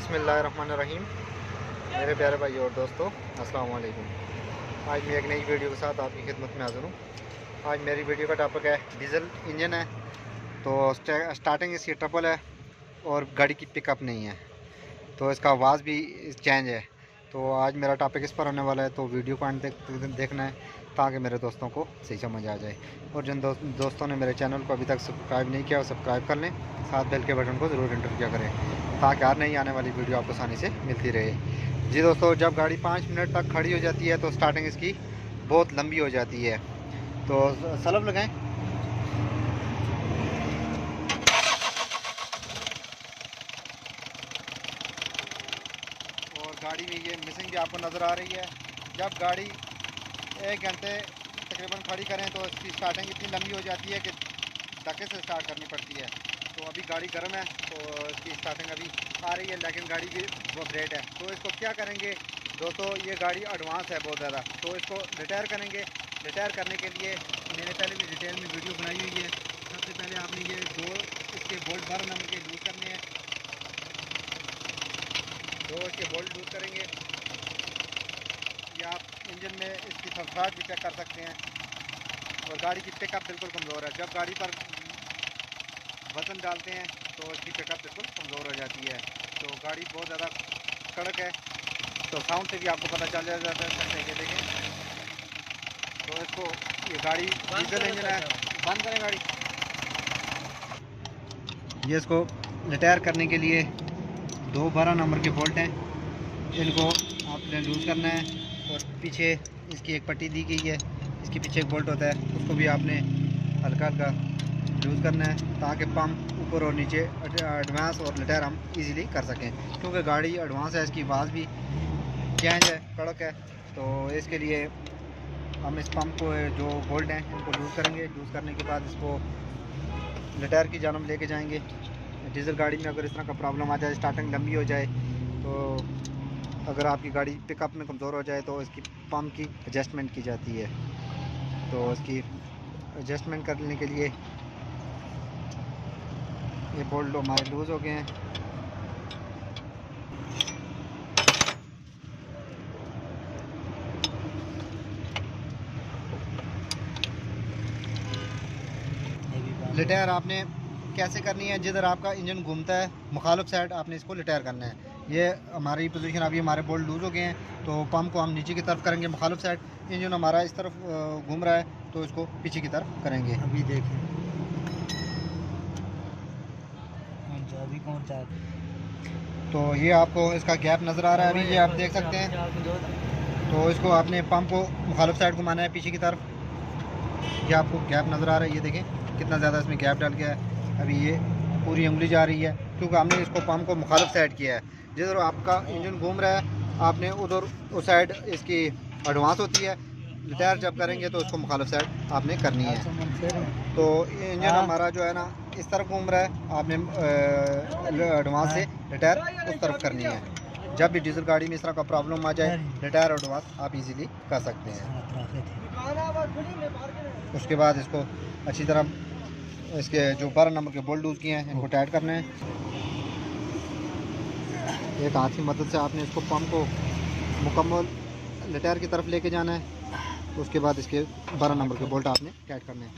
बिस्मिल्लाहिर्रहमानिर्रहीम। मेरे प्यारे भाई और दोस्तों, अस्सलाम वालेकुम। आज मैं एक नई वीडियो के साथ आपकी खिदमत में हाज़िर हूँ। आज मेरी वीडियो का टॉपिक है डीज़ल इंजन है। तो स्टार्टिंग इसकी ट्रबल है और गाड़ी की पिकअप नहीं है, तो इसका आवाज़ भी चेंज है। तो आज मेरा टॉपिक इस पर होने वाला है, तो वीडियो को अंत तक देखना है ताकि मेरे दोस्तों को सही समझ आ जाए। और जिन दोस्तों ने मेरे चैनल को अभी तक सब्सक्राइब नहीं किया वो सब्सक्राइब कर लें, साथ बेल के बटन को ज़रूर एंटर किया करें ताकि हर नई आने वाली वीडियो आपको आसानी से मिलती रहे। जी दोस्तों, जब गाड़ी 5 मिनट तक खड़ी हो जाती है तो स्टार्टिंग इसकी बहुत लंबी हो जाती है। तो सलब लगाएं। और गाड़ी में ये मिसिंग भी आपको नज़र आ रही है। जब गाड़ी 1 घंटे तकरीबन खड़ी करें तो इसकी स्टार्टिंग इतनी लंबी हो जाती है कि धक्के से स्टार्ट करनी पड़ती है। तो अभी गाड़ी गर्म है तो इसकी स्टार्टिंग अभी आ रही है, लेकिन गाड़ी भी वाइब्रेट है। तो इसको क्या करेंगे दोस्तों, ये गाड़ी एडवांस है बहुत ज़्यादा, तो इसको रिटायर करेंगे। रिटायर करने के लिए मैंने पहले भी डिटेल में वीडियो बनाई हुई है। सबसे पहले आपने ये दो इसके बोल्ट 12 नंबर के लूज़ करने हैं। दो इसके बोल्ट लूज़ करेंगे। या आप इंजन में इसकी सफराट भी चेक कर सकते हैं। और गाड़ी की पिकअप बिल्कुल कमज़ोर है। जब गाड़ी पर वज़न डालते हैं तो इसकी पिकअप बिल्कुल कमज़ोर हो जाती है। तो गाड़ी बहुत ज़्यादा कड़क है, तो साउंड से भी आपको पता चल जाता है। ये देखें, तो इसको ये गाड़ी डीजल इंजन है। बंद करें गाड़ी। ये इसको रिटायर करने के लिए दो 12 नंबर के बोल्ट हैं, इनको आपने लूज़ करना है। और पीछे इसकी एक पट्टी दी गई है, इसके पीछे एक बोल्ट होता है, उसको भी आपने हल्का हल्का लूज़ करना है ताकि पंप ऊपर और नीचे एडवांस और रिटायर हम इजीली कर सकें। क्योंकि गाड़ी एडवांस है, इसकी आवाज़ भी चेंज है, कड़क है। तो इसके लिए हम इस पंप को जो बोल्ट हैं इनको लूज़ करेंगे। लूज़ करने के बाद इसको रिटायर की जानब लेके जाएंगे। डीजल गाड़ी में अगर इस तरह का प्रॉब्लम आ जाए, स्टार्टिंग लंबी हो जाए, तो अगर आपकी गाड़ी पिकअप में कमज़ोर हो जाए तो इसकी पंप की एडजस्टमेंट की जाती है। तो इसकी एडजस्टमेंट करने के लिए ये बोल्ट हमारे लूज़ हो गए हैं। रिटायर आपने कैसे करनी है, जिधर आपका इंजन घूमता है मुखालिफ साइड आपने इसको रिटायर करना है। ये हमारी पोजीशन, अभी हमारे बोल्ट लूज़ हो गए हैं, तो पंप को हम नीचे की तरफ करेंगे मुखालिफ साइड। इंजन हमारा इस तरफ घूम रहा है तो इसको पीछे की तरफ करेंगे। अभी देखें अभी कौन सा, तो ये आपको इसका गैप नज़र आ रहा है, अभी ये आप देख सकते हैं। तो इसको आपने पंप को मुखालिफ साइड घुमाना है पीछे की तरफ। ये आपको गैप नज़र आ रहा है, ये देखें कितना ज़्यादा इसमें गैप डाल गया है। अभी ये पूरी उंगली जा रही है क्योंकि हमने इसको पंप को मुखालिफ साइड किया है। जिधर आपका इंजन घूम रहा है आपने उधर उस साइड इसकी एडवांस होती है। रिटायर जब करेंगे तो उसको मुखालिफ साइड आपने करनी है। तो ये इंजन हमारा जो है ना इस तरफ घूम रहा है, आपने एडवांस से रिटायर उस तरफ करनी है। जब भी डीजल गाड़ी में इस तरह का प्रॉब्लम आ जाए, रिटायर एडवांस आप इजीली कर सकते हैं। उसके बाद इसको अच्छी तरह इसके जो 12 नंबर के बोल्ट लूज़ किए हैं इनको टाइट करना है। एक हाथ की मदद से आपने इसको पंप को मुकम्मल रिटायर की तरफ लेके जाना है। तो उसके बाद इसके 12 नंबर के बोल्ट आपने टाइट करने हैं।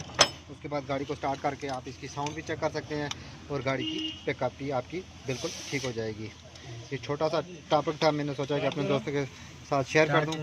उसके बाद गाड़ी को स्टार्ट करके आप इसकी साउंड भी चेक कर सकते हैं और गाड़ी की पिकअप भी आपकी बिल्कुल ठीक हो जाएगी। ये छोटा सा टॉपिक था, मैंने सोचा कि अपने दोस्तों के साथ शेयर कर दूं।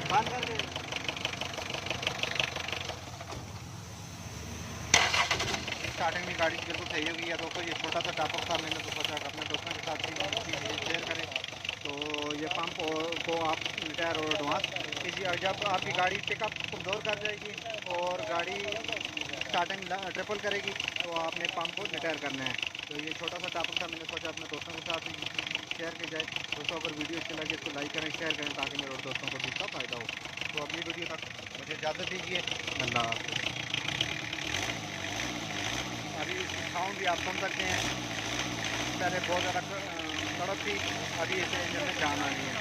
बंद कर दे। स्टार्टिंग में गाड़ी बिल्कुल सही हो गई है दोस्तों। ये छोटा सा टॉपिक था, मैंने तो सोचा कि अपने दोस्तों के साथ शेयर करें। पंप को आप रिटायर और एडवांस कीजिए। जब आपकी गाड़ी पिकअप कमज़ोर कर जाएगी और गाड़ी स्टार्टिंग ट्रिपल करेगी तो आपने पंप को रिटायर करना है। तो ये छोटा सा टॉपिक था, मैंने सोचा अपने दोस्तों के साथ शेयर की जाए। दोस्तों अगर वीडियो अच्छी लगे तो लाइक करें, शेयर करें ताकि मेरे और दोस्तों को भी इसका फ़ायदा हो। तो अगली वीडियो तक मुझे इजाज़त दीजिए। अल्लाह हाफ़िज़। अभी साउंड भी आप सुन सकते हैं, पहले बहुत ज़्यादा कड़क थी, अभी इसे इंजन में जान आ रही है।